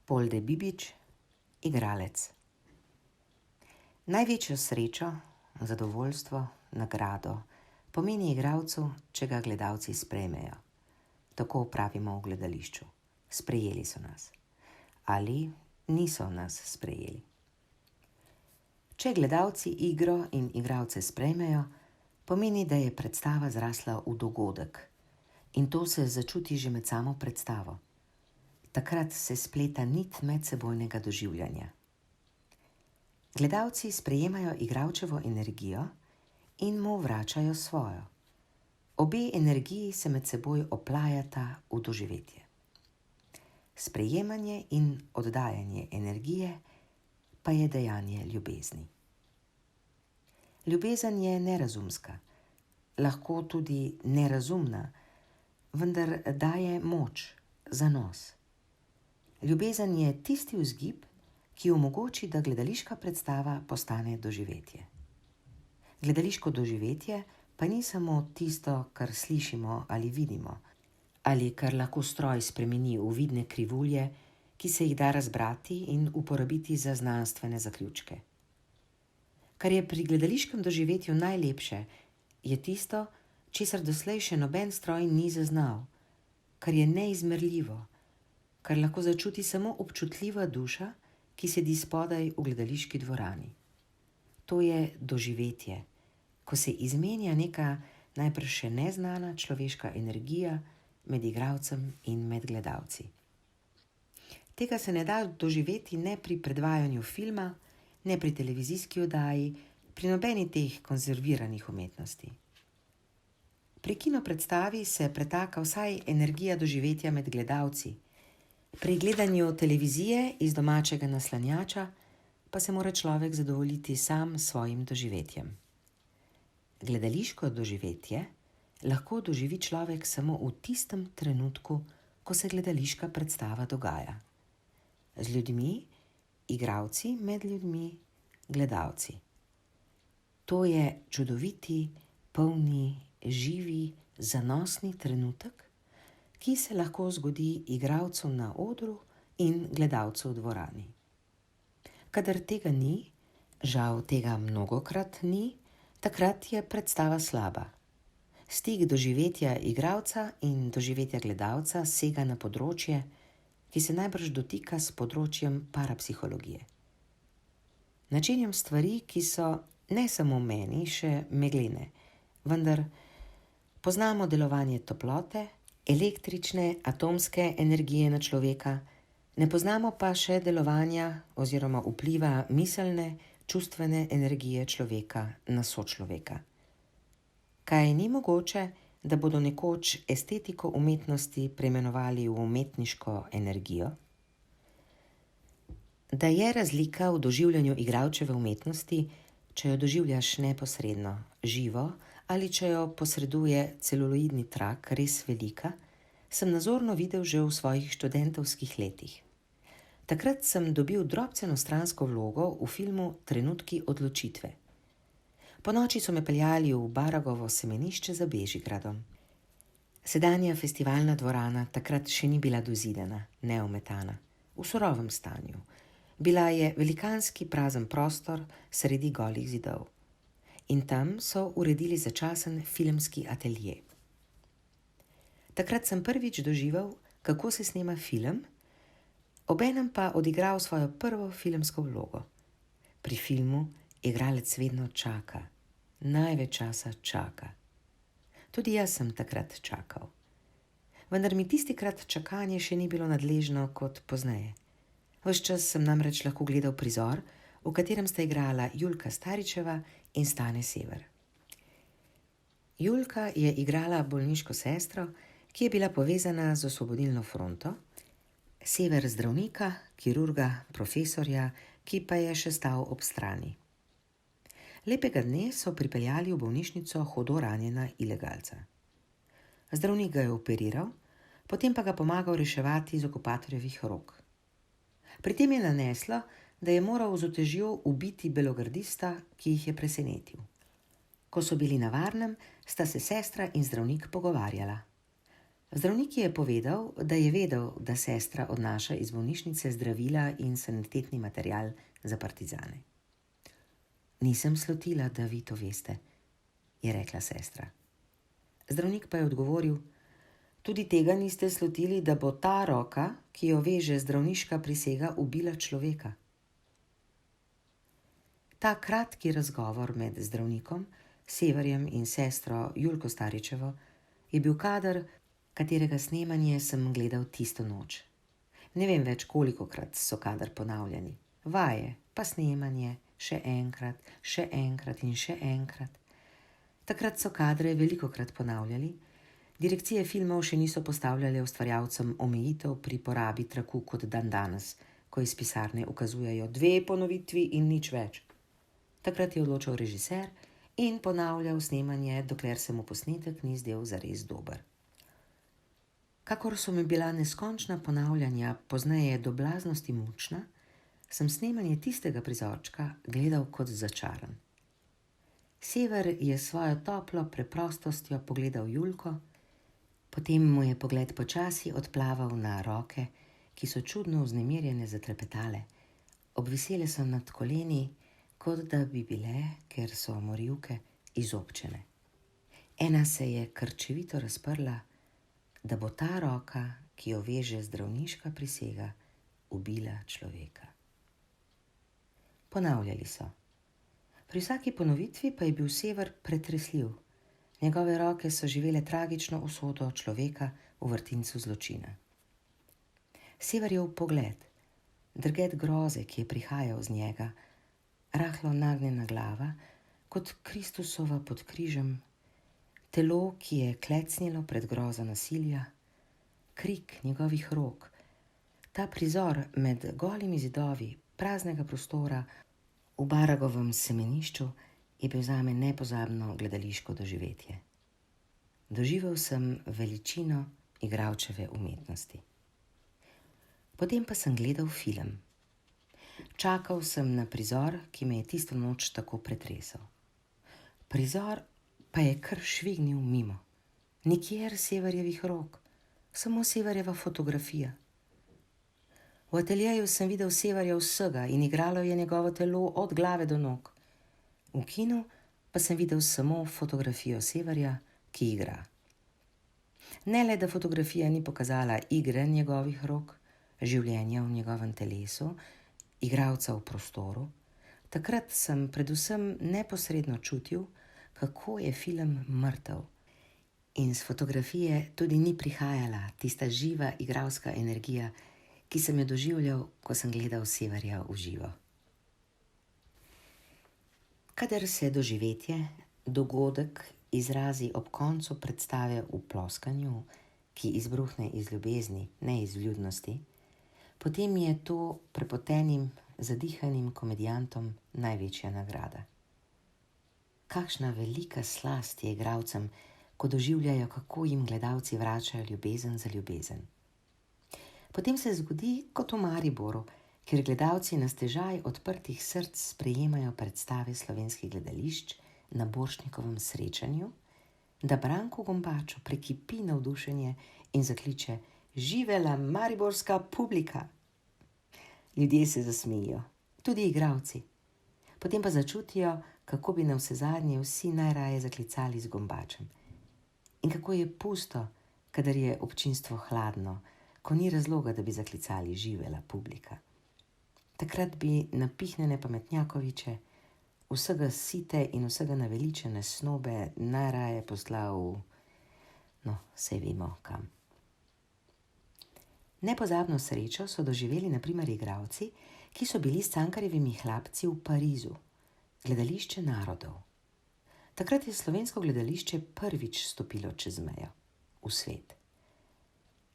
Polde Bibič, igralec. Največjo srečo, zadovoljstvo, nagrado pomeni igralcu, če ga gledalci sprejmejo. Tako pravimo v gledališču. Sprejeli so nas. Ali niso nas sprejeli. Če gledalci igro in igralce sprejmejo, pomeni, da je predstava zrasla v dogodek. In to se začuti že med samo predstavo. Takrat se spleta nit medsebojnega doživljanja. Gledalci sprejemajo igralčevo energijo in mu vračajo svojo. Obe energiji se med seboj oplajata v doživetje. Sprejemanje in oddajanje energije pa je dejanje ljubezni. Ljubezen je nerazumska, lahko tudi nerazumna, vendar daje moč, zanos. Ljubezen je tisti vzgib, ki omogoči, da gledališka predstava postane doživetje. Gledališko doživetje pa ni samo tisto, kar slišimo ali vidimo, ali kar lahko stroj spremeni v vidne krivulje, ki se jih da razbrati in uporabiti za znanstvene zaključke. Kar je pri gledališkem doživetju najlepše, je tisto, česar doslej še noben stroj ni zaznal, kar je neizmerljivo, kar lahko začuti samo občutljiva duša, ki sedi spodaj v gledališki dvorani. To je doživetje, ko se izmenja neka najprej še neznana človeška energija med igralcem in med gledalci. Tega se ne da doživeti ne pri predvajanju filma, ne pri televizijski oddaji, pri nobeni teh konzerviranih umetnosti. Pri kinopredstavi se pretaka vsaj energija doživetja med gledalci. Pri gledanju televizije iz domačega naslanjača pa se mora človek zadovoljiti sam s svojim doživetjem. Gledališko doživetje lahko doživi človek samo v tistem trenutku, ko se gledališka predstava dogaja. Z ljudmi, igralci med ljudmi, gledalci. To je čudoviti, polni, živi, zanosni trenutek, ki se lahko zgodi igralcu na odru in gledalcu v dvorani. Kadar tega ni, žal tega mnogokrat ni, takrat je predstava slaba. Stik doživetja igralca in doživetja gledalca sega na področje, ki se najbrž dotika s področjem parapsihologije. Načenjam stvari, ki so ne samo meni še meglene, vendar poznamo delovanje toplote, električne, atomske energije na človeka, ne poznamo pa še delovanja oziroma vpliva miselne, čustvene energije človeka na sočloveka. Kaj ni mogoče, da bodo nekoč estetiko umetnosti preimenovali v umetniško energijo? Da je razlika v doživljanju igralčeve umetnosti, če jo doživljaš neposredno, živo, ali če jo posreduje celuloidni trak, res velika, sem nazorno videl že v svojih študentovskih letih. Takrat sem dobil drobceno stransko vlogo v filmu Trenutki odločitve. Ponoči so me peljali v Baragovo semenišče za Bežigradom. Sedanja festivalna dvorana takrat še ni bila dozidana, neometana, v surovem stanju. Bila je velikanski prazen prostor sredi golih zidov. In tam so uredili začasen filmski atelje. Takrat sem prvič doživel, kako se snema film, obenem pa odigral svojo prvo filmsko vlogo. Pri filmu igralec vedno čaka, največ časa čaka. Tudi jaz sem takrat čakal. Vendar mi tistikrat čakanje še ni bilo nadležno kot pozneje. Ves čas sem namreč lahko gledal prizor, v katerem sta igrala Julka Staričeva in Stane Sever. Julka je igrala bolniško sestro, ki je bila povezana z Osvobodilno fronto, Sever zdravnika, kirurga, profesorja, ki pa je še stal ob strani. Lepega dne so pripeljali v bolnišnico hudo ranjena ilegalca. Zdravnik ga je operiral, potem pa ga pomagal reševati iz okupatorjevih rok. Pri tem je naneslo, da je moral z utežjo ubiti belogardista, ki jih je presenetil. Ko so bili na varnem, sta se sestra in zdravnik pogovarjala. Zdravnik ji je povedal, da je vedel, da sestra odnaša iz bolnišnice zdravila in sanitetni material za partizane. Nisem slutila, da vi to veste, je rekla sestra. Zdravnik pa je odgovoril, tudi tega niste slutili, da bo ta roka, ki jo veže zdravniška prisega, ubila človeka. Ta kratki razgovor med zdravnikom, Severjem in sestro Julko Staričevo je bil kader, katerega snemanje sem gledal tisto noč. Ne vem več, kolikokrat so kader ponavljani. Vaje, pa snemanje, še enkrat in še enkrat. Takrat so kadre velikokrat ponavljali, direkcije filmov še niso postavljale ustvarjalcem omejitev pri porabi traku kot dandanes, ko iz pisarne ukazujejo 2 ponovitvi in nič več. Takrat je odločal režiser in ponavljal snemanje, dokler se mu posnetek ni zdel zares dober. Kakor so mi bila neskončna ponavljanja pozneje do blaznosti mučna, sem snemanje tistega prizorčka gledal kot začaran. Sever je svojo toplo preprostostjo pogledal Julko, potem mu je pogled počasi odplaval na roke, ki so čudno vznemirjene zatrepetale, obvisele so nad koleni, kot da bi bile, ker so morilke, izobčene. Ena se je krčevito razprla, da bo ta roka, ki jo veže zdravniška prisega, ubila človeka. Ponavljali so. Pri vsaki ponovitvi pa je bil Sever pretresljiv. Njegove roke so živele tragično usodo človeka v vrtincu zločina. Severjev pogled, drget groze, ki je prihajal z njega, rahlo nagnjena glava, kot Kristusova pod križem, telo, ki je klecnilo pred grozo nasilja, krik njegovih rok, ta prizor med golimi zidovi praznega prostora v Baragovem semenišču je bil zame nepozabno gledališko doživetje. Doživel sem veličino igralčeve umetnosti. Potem pa sem gledal film. Čakal sem na prizor, ki me je tisto noč tako pretresel. Prizor pa je kar švignil mimo. Nikjer Severjevih rok, samo Severjeva fotografija. V ateljeju sem videl Severja vsega in igralo je njegovo telo od glave do nog. V kinu pa sem videl samo fotografijo Severja, ki igra. Ne le, da fotografija ni pokazala igre njegovih rok, življenja v njegovem telesu, igralca v prostoru, takrat sem predvsem neposredno čutil, kako je film mrtev. In z fotografije tudi ni prihajala tista živa igralska energija, ki sem jo doživljal, ko sem gledal Severja v živo. Kadar se doživetje, dogodek izrazi ob koncu predstave v ploskanju, ki izbruhne iz ljubezni, ne iz vljudnosti, potem je to prepotenim, zadihanim komedijantom največja nagrada. Kakšna velika slast je igralcem, ko doživljajo, kako jim gledalci vračajo ljubezen za ljubezen. Potem se zgodi kot v Mariboru, kjer gledalci na stežaj odprtih src sprejemajo predstave slovenskih gledališč na Borštnikovem srečanju, da Branku Gombaču prekipi navdušenje in zakliče: "Živela mariborska publika!" Ljudje se zasmejijo, tudi igralci. Potem pa začutijo, kako bi navsezadnje vsi najraje zaklicali z Gombačem. In kako je pusto, kadar je občinstvo hladno, ko ni razloga, da bi zaklicali: "Živela publika." Takrat bi napihnjene pametnjakoviče, vsega site in vsega naveličene snobe najraje poslal saj vemo kam. Nepozabno srečo so doživeli na primer igralci, ki so bili s Cankarjevimi Hlapci v Parizu, gledališče narodov. Takrat je slovensko gledališče prvič stopilo čez mejo, v svet.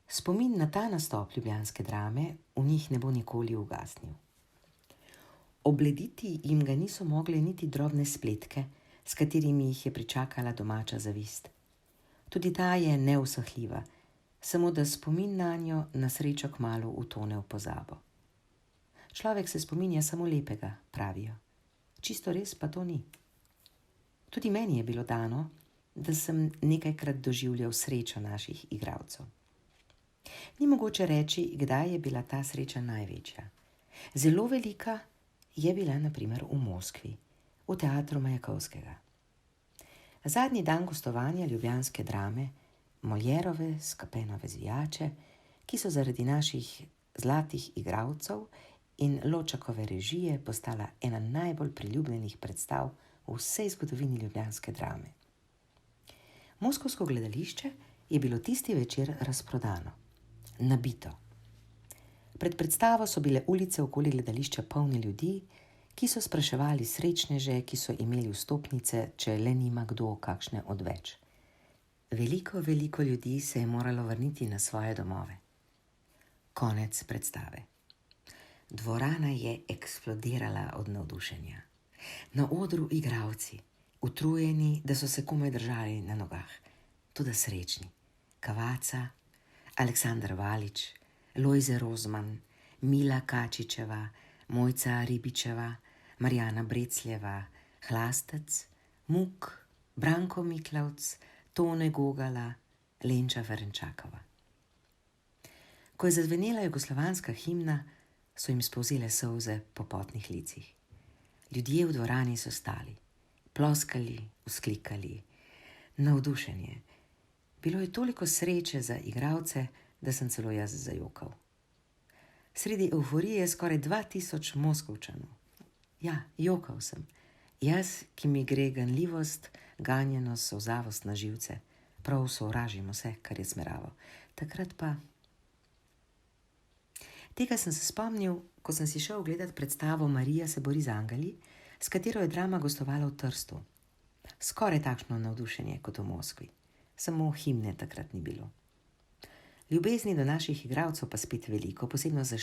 Spomin na ta nastop ljubljanske drame v njih ne bo nikoli ugasnil. Oblediti jim ga niso mogle niti drobne spletke, s katerimi jih je pričakala domača zavist. Tudi ta je neusahljiva, samo da spomin nanjo na srečo kmalu utone v pozabo. Človek se spominja samo lepega, pravijo. Čisto res pa to ni. Tudi meni je bilo dano, da sem nekajkrat doživljal srečo naših igralcev. Ni mogoče reči, kdaj je bila ta sreča največja. Zelo velika je bila na primer v Moskvi, v teatru Majakovskega. Zadnji dan gostovanja ljubljanske drame, Moljerove Skapenove zvijače, ki so zaradi naših zlatih igralcev in Ločakove režije postala ena najbolj priljubljenih predstav v vsej zgodovini ljubljanske drame. Moskovsko gledališče je bilo tisti večer razprodano, nabito. Pred predstavo so bile ulice okoli gledališča polne ljudi, ki so spraševali srečneže, ki so imeli vstopnice, če le nima kdo kakšne odveč. Veliko ljudi se je moralo vrniti na svoje domove. Konec predstave. Dvorana je eksplodirala od navdušenja. Na odru igralci, utrujeni, da so se komaj držali na nogah, toda srečni. Cavazza, Aleksandar Valič, Lojze Rozman, Mila Kačičeva, Mojca Ribičeva, Marjana Brecljeva, Hlastec, Muk, Branko Miklavc, Tone Gogala, Lenča Ferenčakova. Ko je zazvenela jugoslovanska himna, so jim spolzele solze po potnih licih. Ljudje v dvorani so stali, ploskali, vzklikali, navdušenje. Bilo je toliko sreče za igralce, da sem celo jaz zajokal. Sredi evforije skoraj 2000 Moskovčanov. Ja, jokal sem. Jaz, ki mi gre ganljivost, ganjenost, solzavost na živce. Prav sovražim vse, kar je smeravo. Takrat pa... Tega sem se spomnil, ko sem si šel gledat predstavo Marija se bori z angeli, s katero je drama gostovala v Trstu. Skoraj takšno navdušenje kot v Moskvi. Samo himne takrat ni bilo. Ljubezni do naših igralcev pa spet veliko, posebno za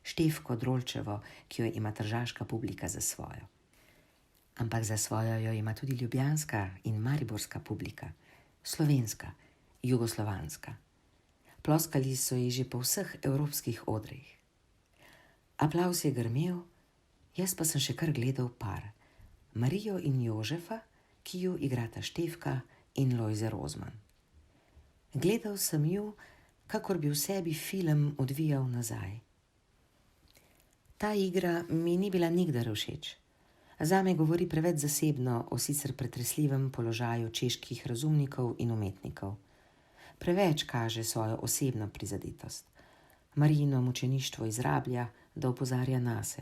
Štefko Drolčevo, ki jo ima tržaška publika za svojo. Ampak za svojo jo ima tudi ljubljanska in mariborska publika, slovenska, jugoslovanska. Ploskali so ji že po vseh evropskih odrih. Aplavz je grmel, jaz pa sem še kar gledal par, Marijo in Jožefa, ki ju igrata Štefka in Lojze Rozman. Gledal sem ju, kakor bi v sebi film odvijal nazaj. Ta igra mi ni bila nikdar všeč. Zame govori preveč zasebno o sicer pretresljivem položaju čeških razumnikov in umetnikov. Preveč kaže svojo osebno prizadetost. Marijino mučeništvo izrablja, da opozarja nase.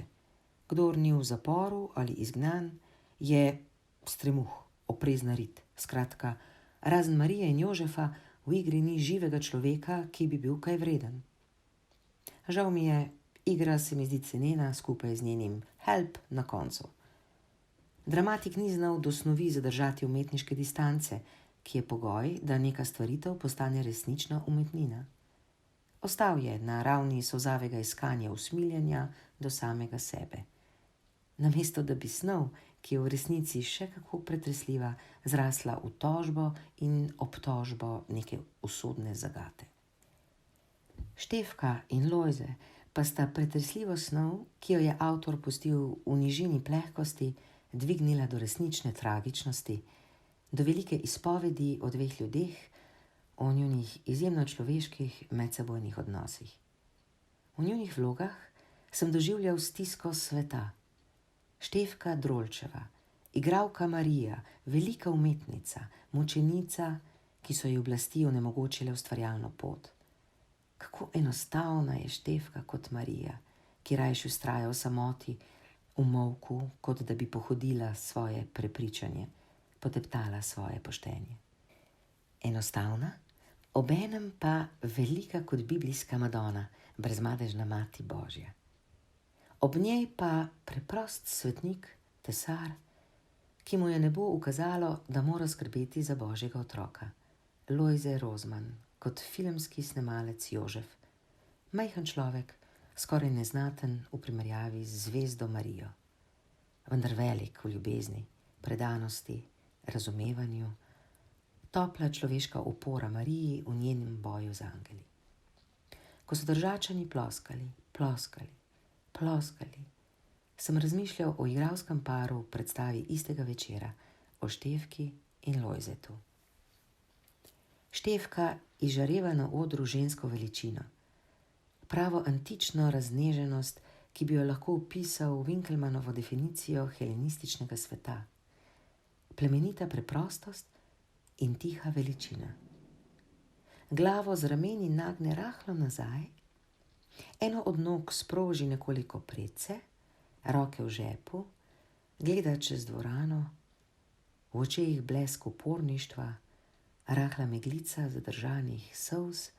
Kdor ni v zaporu ali izgnan, je stremuh, oprezna rit. Skratka, razen Marije in Jožefa, v igri ni živega človeka, ki bi bil kaj vreden. Žal mi je, igra se mi zdi cenena skupaj z njenim help na koncu. Dramatik ni znal do snovi zadržati umetniške distance, ki je pogoj, da neka stvaritev postane resnična umetnina. Ostal je na ravni solzavega iskanja usmiljenja do samega sebe. Namesto da bi snov, ki je v resnici še kako pretresljiva, zrasla v tožbo in obtožbo neke usodne zagate. Štefka in Lojze pa sta pretresljivo snov, ki jo je avtor pustil v nižini plehkosti, dvignila do resnične tragičnosti, do velike izpovedi o dveh ljudeh, o njunih izjemno človeških medsebojnih odnosih. V njunih vlogah sem doživljal stisko sveta. Štefka Drolčeva, igralka Marija, velika umetnica, mučenica, ki so ji oblasti onemogočile ustvarjalno pot. Kako enostavna je Štefka kot Marija, ki rajši vztraja v samoti, v molku, kot da bi pohodila svoje prepričanje, poteptala svoje poštenje. Enostavna, obenem pa velika kot biblijska Madona, brezmadežna mati Božja. Ob njej pa preprost svetnik, tesar, ki mu je nebo ukazalo, da mora skrbeti za Božjega otroka. Lojze Rozman, kot filmski snemalec Jožef. Majhen človek, skoraj neznaten v primerjavi z zvezdo Marijo. Vendar velik v ljubezni, predanosti, razumevanju, topla človeška opora Mariji v njenem boju z angeli. Ko so Tržačani ploskali, sem razmišljal o igralskem paru v predstavi istega večera, o Štefki in Lojzetu. Štefka izžareva na odru žensko veličino, pravo antično razneženost, ki bi jo lahko opisal Winkelmannovo definicijo helenističnega sveta. Plemenita preprostost in tiha veličina. Glavo z rameni nagne rahlo nazaj, eno od nog sproži nekoliko predse, roke v žepu, gleda čez dvorano, v očeh blesk uporništva, rahla meglica zadržanih solz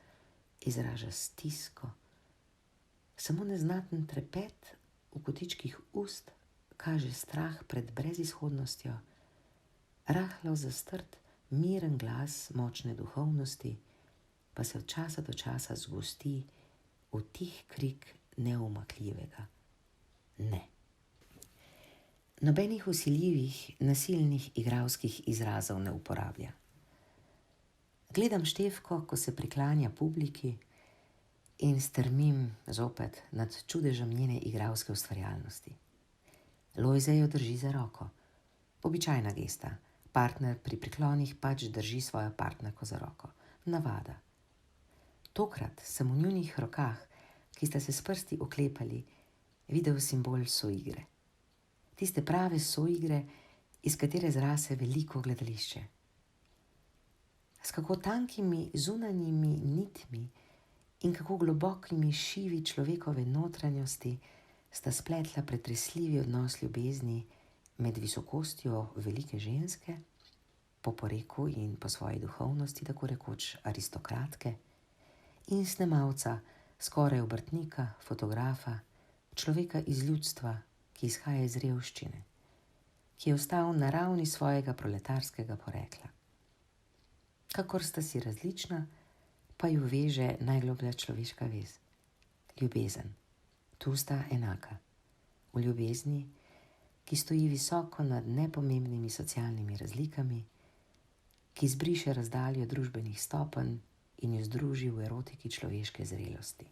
izraža stisko. Samo neznaten trepet v kotičkih ust kaže strah pred brezizhodnostjo, rahlo zastrt, miren glas močne duhovnosti pa se od časa do časa zgosti v tih krik neumakljivega ne. Nobenih vsiljivih, nasilnih igralskih izrazov ne uporablja. Gledam Štefko, ko se priklanja publiki in strmim zopet nad čudežem njene igralske ustvarjalnosti. Lojze jo drži za roko. Običajna gesta. Partner pri priklonih pač drži svojo partnerko za roko. Navada. Tokrat sem v njunih rokah, ki sta se s prsti oklepali, videl simbol soigre. Tiste prave soigre, iz katere zrase veliko gledališče. S kako tankimi zunanjimi nitmi in kako globokimi šivi človekove notranjosti sta spletla pretresljivi odnos ljubezni med visokostjo velike ženske, po poreku in po svoji duhovnosti tako rekoč aristokratke, in snemalca, skoraj obrtnika, fotografa, človeka iz ljudstva, ki izhaja iz revščine, ki je ostal na ravni svojega proletarskega porekla. Kakor sta si različna, pa ju veže najgloblja človeška vez. Ljubezen. Tu sta enaka. V ljubezni, ki stoji visoko nad nepomembnimi socialnimi razlikami, ki zbriše razdaljo družbenih stopenj in jo združi v erotiki človeške zrelosti.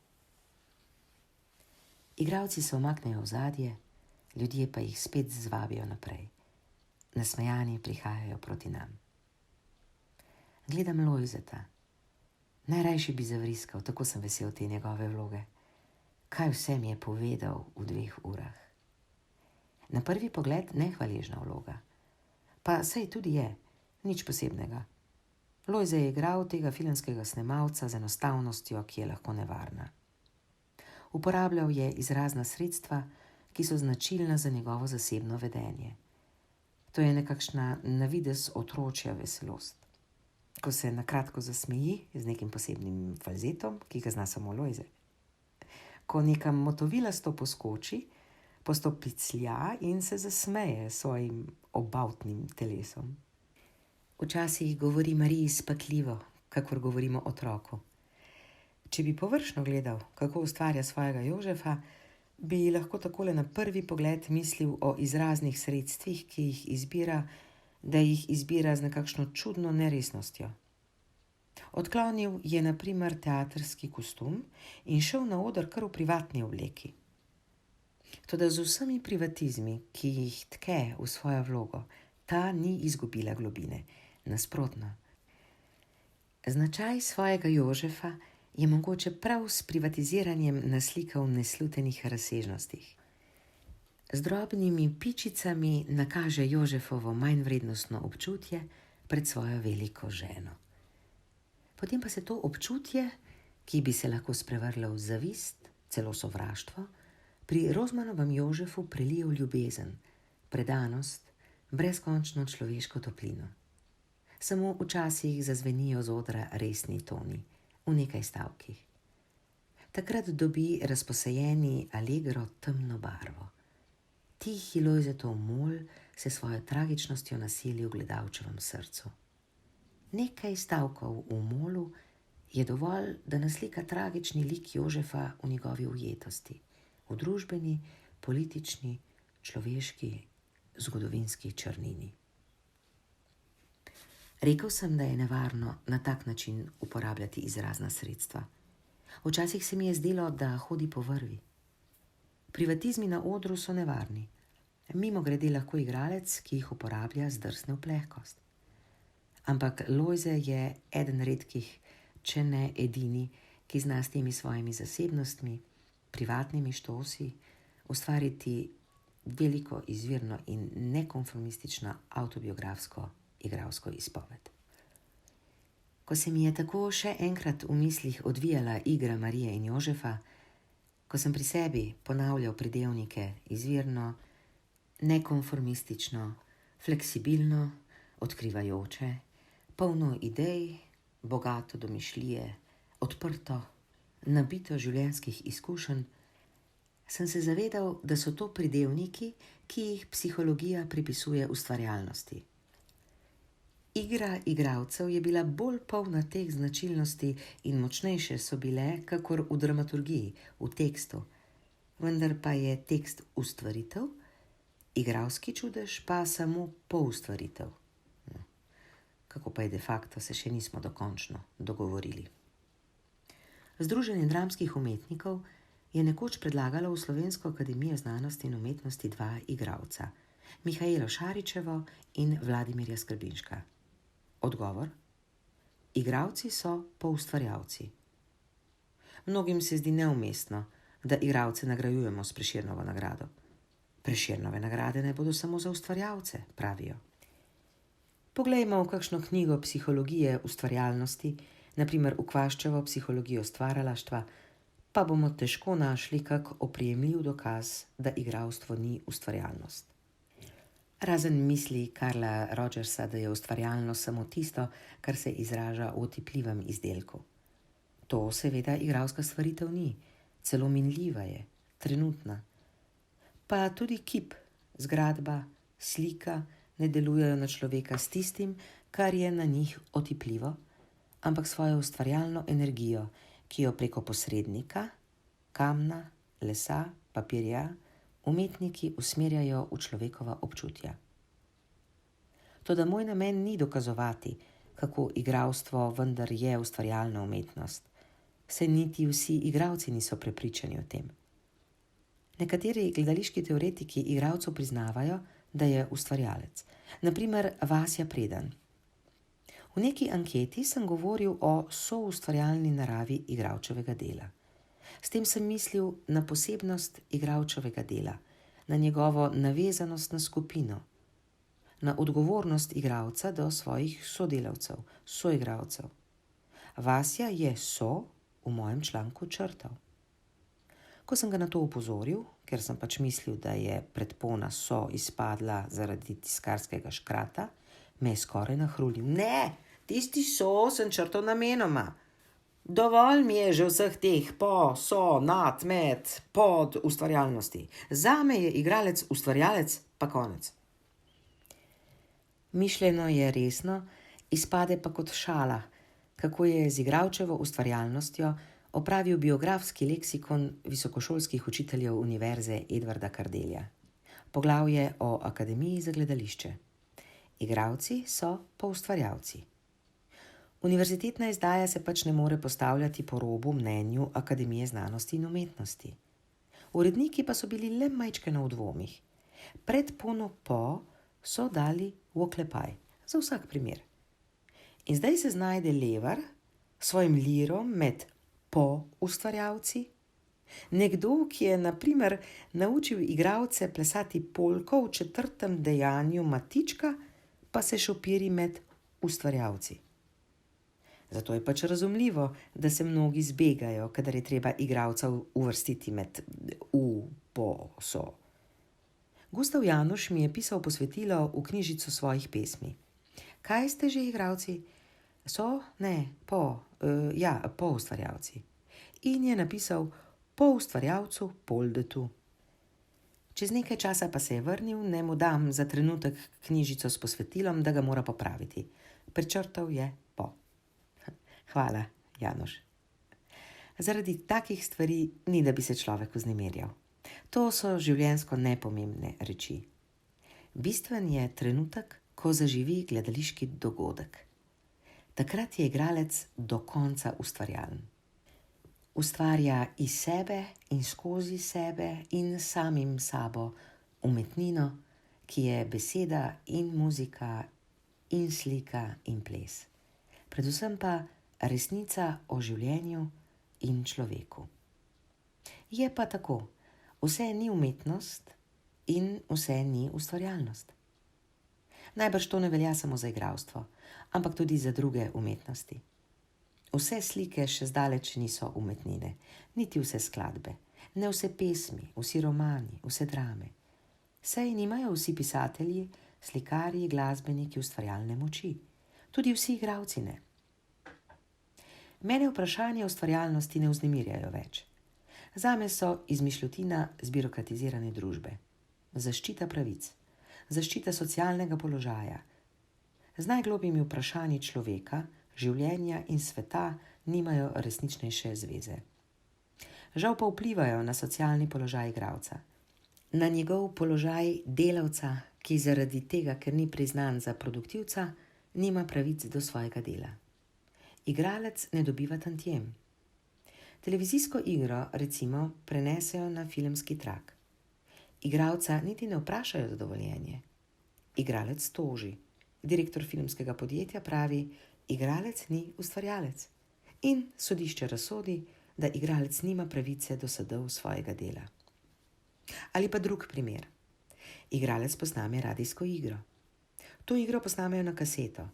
Igralci se umaknejo v zadje, ljudje pa jih spet zvabijo naprej. Nasmejani prihajajo proti nam. Gledam Lojzeta. Najrajši bi zavriskal, tako sem vesel te njegove vloge. Kaj vse mi je povedal v 2 urah. Na prvi pogled nehvaležna vloga. Pa sej tudi je, nič posebnega. Lojze je igral tega filmskega snemalca z enostavnostjo, ki je lahko nevarna. Uporabljal je izrazna sredstva, ki so značilna za njegovo zasebno vedenje. To je nekakšna navidez otročja veselost. Ko se nakratko zasmeji z nekim posebnim falzetom, ki ga zna samo Lojze. Ko nekam motovilasto poskoči, postopi clja in se zasmeje svojim obavtnim telesom. Včasih govori Mariji spakljivo, kakor govorimo otroku. Če bi površno gledal, kako ustvarja svojega Jožefa, bi lahko takole na prvi pogled mislil o izraznih sredstvih, ki jih izbira, da jih izbira z nekakšno čudno neresnostjo. Odklonil je na primer teatrski kostum in šel na oder kar v privatni obleki. Toda z vsemi privatizmi, ki jih tke v svojo vlogo, ta ni izgubila globine. Nasprotno. Značaj svojega Jožefa je mogoče prav s privatiziranjem naslikal v neslutenih razsežnostih. Z drobnimi pičicami nakaže Jožefovo manjvrednostno občutje pred svojo veliko ženo. Potem pa se to občutje, ki bi se lahko sprevrlo v zavist, celo sovraštvo, pri Rozmanovem Jožefu prelije v ljubezen, predanost, brezkončno človeško toplino. Samo včasih zazvenijo z odra resni toni, v nekaj stavkih. Takrat dobi razposajeni allegro temno barvo. Tihi Lojzetov mol se svojo tragičnostjo nasili v gledalčevem srcu. Nekaj stavkov v molu je dovolj, da naslika tragični lik Jožefa v njegovi ujetosti, v družbeni, politični, človeški, zgodovinski črnini. Rekel sem, da je nevarno na tak način uporabljati izrazna sredstva. Včasih se mi je zdelo, da hodi po vrvi. Privatizmi na odru so nevarni. Mimogrede lahko igralec, ki jih uporablja, zdrsne v plehkost. ampak Lojze je eden redkih, če ne edini, ki zna s temi svojimi zasebnostmi, privatnimi štosi, ustvariti veliko izvirno in nekonformistično avtobiografsko igralsko izpoved. Ko se mi je tako še enkrat v mislih odvijala igra Marije in Jožefa, ko sem pri sebi ponavljal pridevnike izvirno, nekonformistično, fleksibilno, odkrivajoče, polno idej, bogato domišljije, odprto, nabito življenjskih izkušenj, sem se zavedal, da so to pridevniki, ki jih psihologija pripisuje ustvarjalnosti. Igra igralcev je bila bolj polna teh značilnosti in močnejše so bile, kakor v dramaturgiji, v tekstu. Vendar pa je tekst ustvaritev, igralski čudež pa samo poustvaritev. Kako pa je de facto, se še nismo dokončno dogovorili. Združenje dramskih umetnikov je nekoč predlagalo v Slovensko akademijo znanosti in umetnosti 2 igralca, Mihaelo Šarićevo in Vladimirja Skrbinška. Odgovor? Igralci so poustvarjalci. Mnogim se zdi neumestno, da igralce nagrajujemo s Prešernovo nagrado. Prešernove nagrade ne bodo samo za ustvarjalce, pravijo. Poglejmo v kakšno knjigo psihologije ustvarjalnosti, naprimer v Kvaščevo Psihologijo stvaralaštva, pa bomo težko našli kak oprijemljiv dokaz, da igralstvo ni ustvarjalnost. Razen misli Carla Rogersa, da je ustvarjalnost samo tisto, kar se izraža v otipljivem izdelku. To seveda igralska stvaritev ni, celo minljiva je, trenutna. Pa tudi kip, zgradba, slika ne delujejo na človeka s tistim, kar je na njih otipljivo, ampak svojo ustvarjalno energijo, ki jo preko posrednika, kamna, lesa, papirja, umetniki usmerjajo v človekova občutja. Toda moj namen ni dokazovati, kako igralstvo vendar je ustvarjalna umetnost. Saj niti vsi igralci niso prepričani o tem. Nekateri gledališki teoretiki igralcu priznavajo, da je ustvarjalec. Naprimer Vasja Predan. V neki anketi sem govoril o soustvarjalni naravi igralčevega dela. S tem sem mislil na posebnost igralčevega dela, na njegovo navezanost na skupino, na odgovornost igralca do svojih sodelavcev, soigralcev. Vasja je v mojem članku črtal. Ko sem ga na to opozoril, ker sem pač mislil, da je predpona izpadla zaradi tiskarskega škrata, me je skoraj nahrulil. Ne, tisti sem črtal namenoma. Dovolj mi je že vseh teh nad, med, pod ustvarjalnosti. Zame je igralec ustvarjalec, pa konec. Mišljeno je resno, izpade pa kot šala, kako je z igralčevo ustvarjalnostjo opravil biografski leksikon visokošolskih učiteljev univerze Edvarda Kardelja. Poglavje o Akademiji za gledališče. Igralci so poustvarjalci. Univerzitetna izdaja se pač ne more postavljati po robu mnenju Akademije znanosti in umetnosti. Uredniki pa so bili le majčkeno v dvomih. Predpono so dali v oklepaj, za vsak primer. In zdaj se znajde Levar s svojim lirom med ustvarjalci. Nekdo, ki je na primer naučil igralce plesati polko v 4. dejanju Matička, pa se šopiri med ustvarjalci. Zato je pač razumljivo, da se mnogi zbegajo, kadar je treba igralca uvrstiti med Gustav Januš mi je pisal posvetilo v knjižico svojih pesmi. Kaj ste že igralci? Poustvarjalci. In je napisal poustvarjalcu Poldetu. Čez nekaj časa pa se je vrnil, ne mu dam za trenutek knjižico s posvetilom, da ga mora popraviti. Prečrtal je po. Hvala, Januš. Zaradi takih stvari ni, da bi se človek vznemirjal. To so življenjsko nepomembne reči. Bistven je trenutek, ko zaživi gledališki dogodek. Takrat je igralec do konca ustvarjalen. Ustvarja iz sebe in skozi sebe in samim sabo umetnino, ki je beseda in muzika in slika in ples. Predvsem pa resnica o življenju in človeku. Je pa tako, vse ni umetnost in vse ni ustvarjalnost. Najbrž to ne velja samo za igralstvo, ampak tudi za druge umetnosti. Vse slike še zdaleč niso umetnine, niti vse skladbe, ne vse pesmi, vsi romani, vse drame. Saj nimajo vsi pisatelji, slikarji, glasbeniki ustvarjalne moči. Tudi vsi igralci ne. Mene vprašanje ustvarjalnosti ne vznemirjajo več. Zame so izmišljotina zbirokratizirane družbe. Zaščita pravic, zaščita socialnega položaja. Z najglobjimi vprašanji človeka, življenja in sveta nimajo resničnejše zveze. Žal pa vplivajo na socialni položaj igralca. Na njegov položaj delavca, ki zaradi tega, ker ni priznan za produktivca, nima pravic do svojega dela. Igralec ne dobiva tantiem. Televizijsko igro, recimo, prenesejo na filmski trak. Igralca niti ne vprašajo za dovoljenje. Igralec toži. Direktor filmskega podjetja pravi, igralec ni ustvarjalec. In sodišče razsodi, da igralec nima pravice do sadov svojega dela. Ali pa drug primer. Igralec posname radijsko igro. To igro posnamejo na kaseto.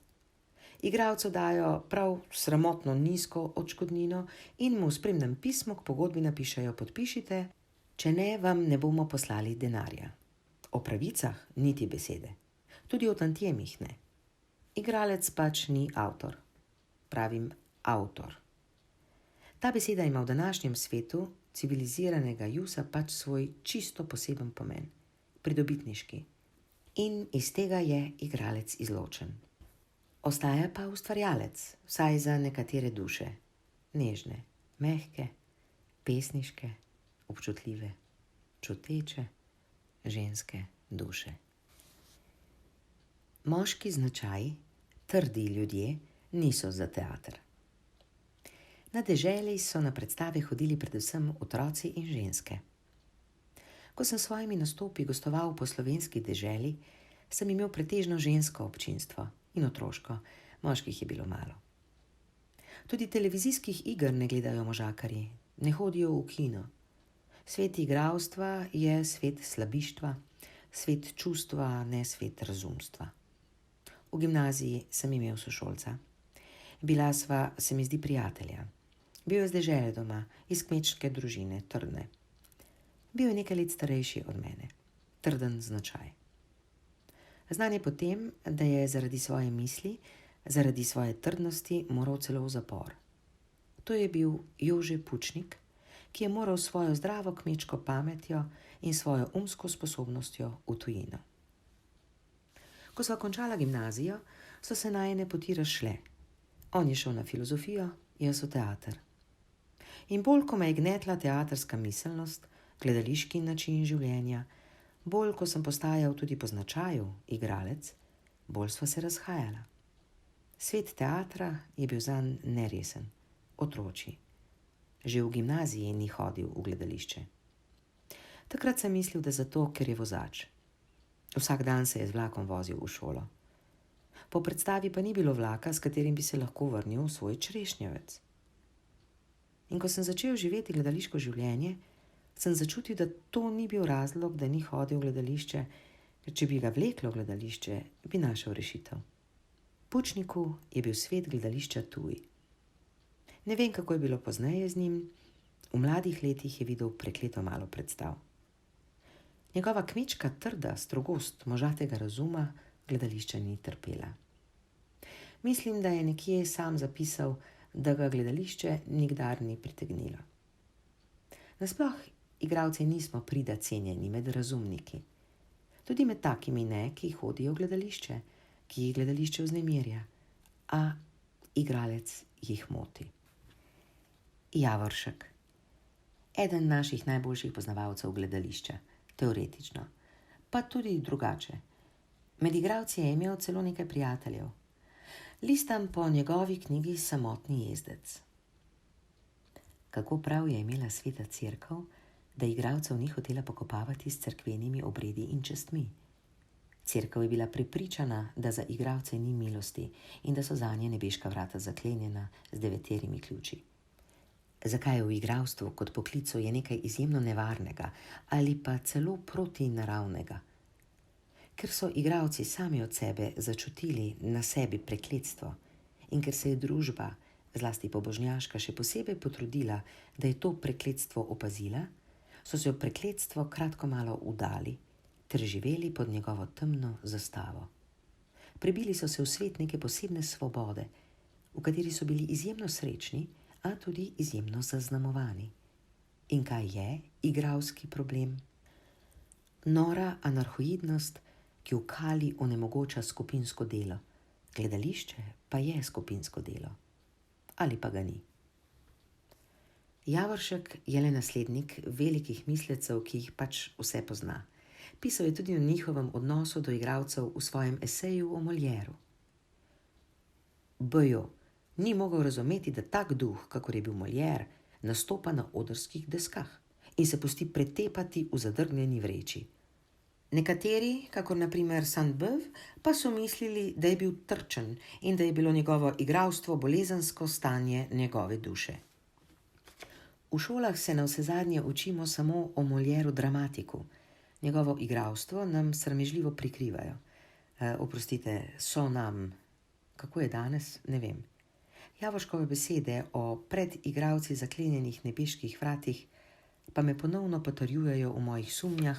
Igralcu dajo prav sramotno nizko odškodnino in mu v spremnem pismu k pogodbi napišejo: podpišite, če ne, vam ne bomo poslali denarja. O pravicah niti besede. Tudi o tantiemih ne. Igralec pač ni avtor. Pravim avtor. Ta beseda ima v današnjem svetu civiliziranega jusa pač svoj čisto poseben pomen. Pridobitniški. In iz tega je igralec izločen. Ostaja pa ustvarjalec, vsaj za nekatere duše. Nežne, mehke, pesniške, občutljive, čuteče, ženske duše. Moški značaji, trdi ljudje, niso za teater. Na deželi so na predstave hodili predvsem otroci in ženske. Ko sem s svojimi nastopi gostoval po slovenski deželi, sem imel pretežno žensko občinstvo in otroško, moških je bilo malo. Tudi televizijskih iger ne gledajo možakarji, ne hodijo v kino. Svet igralstva je svet slabištva, svet čustva, ne svet razumstva. V gimnaziji sem imel sošolca. Bila sva, se mi zdi, prijatelja. Bil je z dežele doma, iz kmečke družine, trdne. Bil je nekaj let starejši od mene. Trden značaj. Znan je potem, da je zaradi svoje misli, zaradi svoje trdnosti moral celo v zapor. To je bil Jože Pučnik, ki je moral svojo zdravo kmečko pametjo in svojo umsko sposobnostjo v tujino. Ko sva končala gimnazijo, so se najine poti razšle. On je šel na filozofijo, jaz v teater. In bolj, ko me je gnetla teatrska miselnost, gledališki način življenja, bolj, ko sem postajal tudi po značaju igralec, bolj sva se razhajala. Svet teatra je bil zanj neresen, otročji. Že v gimnaziji ni hodil v gledališče. Takrat sem mislil, da zato, ker je vozač. Vsak dan se je z vlakom vozil v šolo. Po predstavi pa ni bilo vlaka, s katerim bi se lahko vrnil v svoj črešnjevec. In ko sem začel živeti gledališko življenje, sem začutil, da to ni bil razlog, da ni hodil v gledališče, ker če bi ga vleklo v gledališče, bi našel rešitev. Pučniku je bil svet gledališča tuj. Ne vem, kako je bilo pozneje z njim, v mladih letih je videl prekleto malo predstav. Njegova kmečka trda strogost možatega razuma gledališča ni trpela. Mislim, da je nekje sam zapisal, da ga gledališče nikdar ni pritegnilo. Nasploh igralci nismo prida cenjeni med razumniki. Tudi med takimi ne, ki hodijo v gledališče, ki jih gledališče vznemirja, a igralec jih moti. Javoršek. Eden naših najboljših poznavalcev gledališča, teoretično, pa tudi drugače. Med igralci je imel celo nekaj prijateljev. Listam po njegovi knjigi Samotni jezdec. Kako prav je imela Sveta Cerkev, da igralcev ni hotela pokopavati s cerkvenimi obredi in častmi. Cerkev je bila prepričana, da za igralce ni milosti in da so zanje nebeška vrata zaklenjena z 9 ključi. Zakaj je v igralstvu kot poklicu je nekaj izjemno nevarnega ali pa celo protinaravnega? Ker so igralci sami od sebe začutili na sebi prekletstvo in ker se je družba, zlasti pobožnjaška, še posebej potrudila, da je to prekletstvo opazila, so se v prekletstvo kratko malo udali ter živeli pod njegovo temno zastavo. Prebili so se v svet neke posebne svobode, v kateri so bili izjemno srečni, a tudi izjemno zaznamovani. In kaj je igralski problem? Nora anarhoidnost, ki v kali onemogoča skupinsko delo. Gledališče pa je skupinsko delo. Ali pa ga ni. Javoršek je le naslednik velikih mislecev, ki jih pač vse pozna. Pisal je tudi o njihovem odnosu do igralcev v svojem eseju o Molieru. B.Jo. ni mogel razumeti, da tak duh, kakor je bil Molière, nastopa na odrskih deskah in se pusti pretepati v zadrgnjeni vreči. Nekateri, kakor na primer Sainte-Beuve, pa so mislili, da je bil trčen in da je bilo njegovo igralstvo bolezensko stanje njegove duše. V šolah se navsezadnje učimo samo o Molieru dramatiku. Njegovo igralstvo nam sramežljivo prikrivajo. So nam, kako je danes, ne vem. Javorškove besede o pred igralci zaklenjenih nebeških vratih pa me ponovno potrjujejo v mojih sumnjah,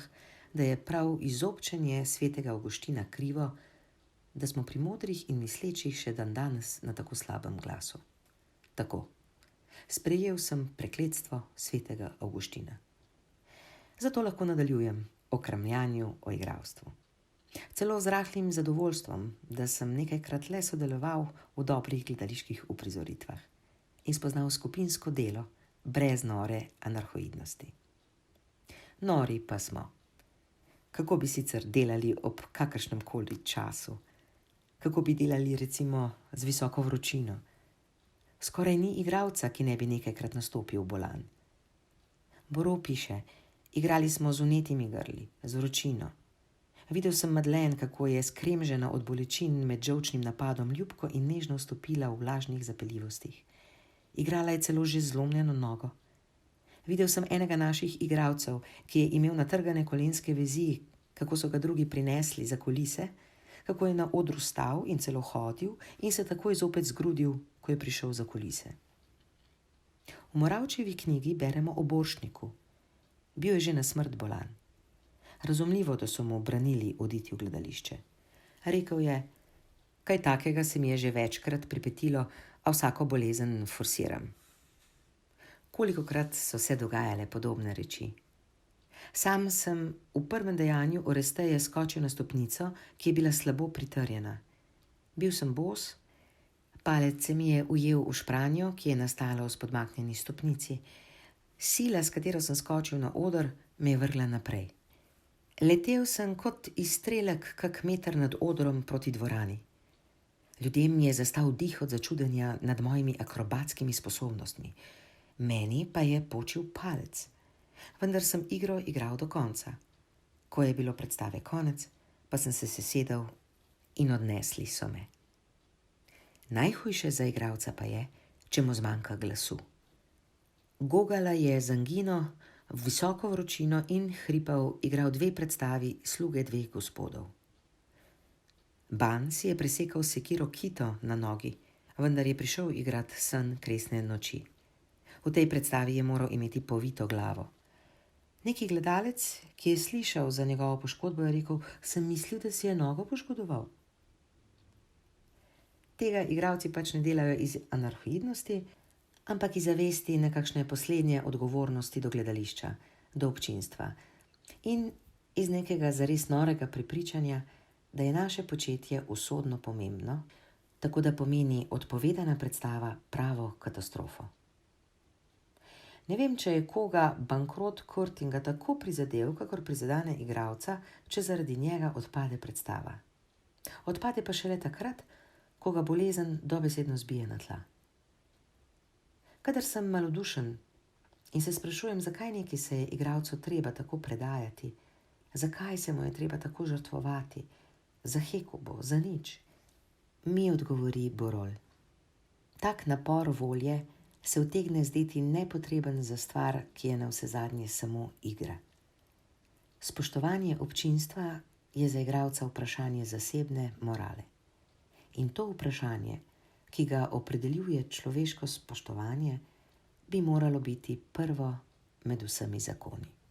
da je prav izobčenje svetega Avguština krivo, da smo pri modrih in mislečih še dandanes na tako slabem glasu. Tako, sprejel sem prekletstvo svetega Avguština. Zato lahko nadaljujem o kramljanju o igralstvu. Celo z rahlim zadovoljstvom, da sem nekajkrat le sodeloval v dobrih gledaliških uprizoritvah in spoznal skupinsko delo brez nore anarhoidnosti. Nori pa smo. Kako bi sicer delali ob kakršnem koli času? Kako bi delali recimo z visoko vročino? Skoraj ni igralca, ki ne bi nekajkrat nastopil v bolan. Boro piše, igrali smo z vnetimi grli, z vročino. Videl sem Madeleine, kako je skremžena od bolečin med žolčnim napadom ljubko in nežno vstopila v vlažnih zapeljivostih. Igrala je celo že zlomljeno nogo. Videl sem enega naših igralcev, ki je imel natrgane kolenske vezi, kako so ga drugi prinesli za kulise, kako je na odru stal in celo hodil in se takoj zopet zgrudil, ko je prišel za kulise. V Moravčevi knjigi beremo o Borštniku. Bil je že na smrt bolan. Razumljivo, da so mu branili oditi v gledališče. Rekel je, kaj takega se mi je že večkrat pripetilo, a vsako bolezen forsiram. Kolikokrat so se dogajale podobne reči. Sam sem v prvem dejanju Oresteje skočil na stopnico, ki je bila slabo pritrjena. Bil sem bos, palec se mi je ujel v špranjo, ki je nastala v spodmaknjeni stopnici. Sila, s katero sem skočil na oder, me je vrgla naprej. Letel sem kot izstrelek kak meter nad odrom proti dvorani. Ljudem je zastal dih od začudenja nad mojimi akrobatskimi sposobnostmi. Meni pa je počil palec. Vendar sem igro igral do konca. Ko je bilo predstave konec, pa sem se sesedel in odnesli so me. Najhujše za igralca pa je, če mu zmanjka glasu. Gogala je z angino, visoko vročino in hripal igral 2 predstavi Sluge 2 gospodov. Ban si je presekal sekiro kito na nogi, vendar je prišel igrat Sen kresne noči. V tej predstavi je moral imeti povito glavo. Neki gledalec, ki je slišal za njegovo poškodbo, je rekel, sem mislil, da si je nogo poškodoval. Tega igralci pač ne delajo iz anarhoidnosti, ampak iz zavesti nekakšne poslednje odgovornosti do gledališča, do občinstva in iz nekega zares norega prepričanja, da je naše početje usodno pomembno, tako da pomeni odpovedana predstava pravo katastrofo. Ne vem, če je koga bankrot Curtinga tako prizadel, kakor prizadene igralca, če zaradi njega odpade predstava. Odpade pa šele takrat, ko ga bolezen dobesedno zbije na tla. Kadar sem malodušen in se sprašujem, zakaj neki se je igralcu treba tako predajati, zakaj se mu je treba tako žrtvovati, za Hekobo, za nič. Mi, odgovori Borol. Tak napor volje se utegne zdeti nepotreben za stvar, ki je navsezadnje samo igra. Spoštovanje občinstva je za igralca vprašanje zasebne morale. In to vprašanje, ki ga opredeljuje človeško spoštovanje, bi moralo biti prvo med vsemi zakoni.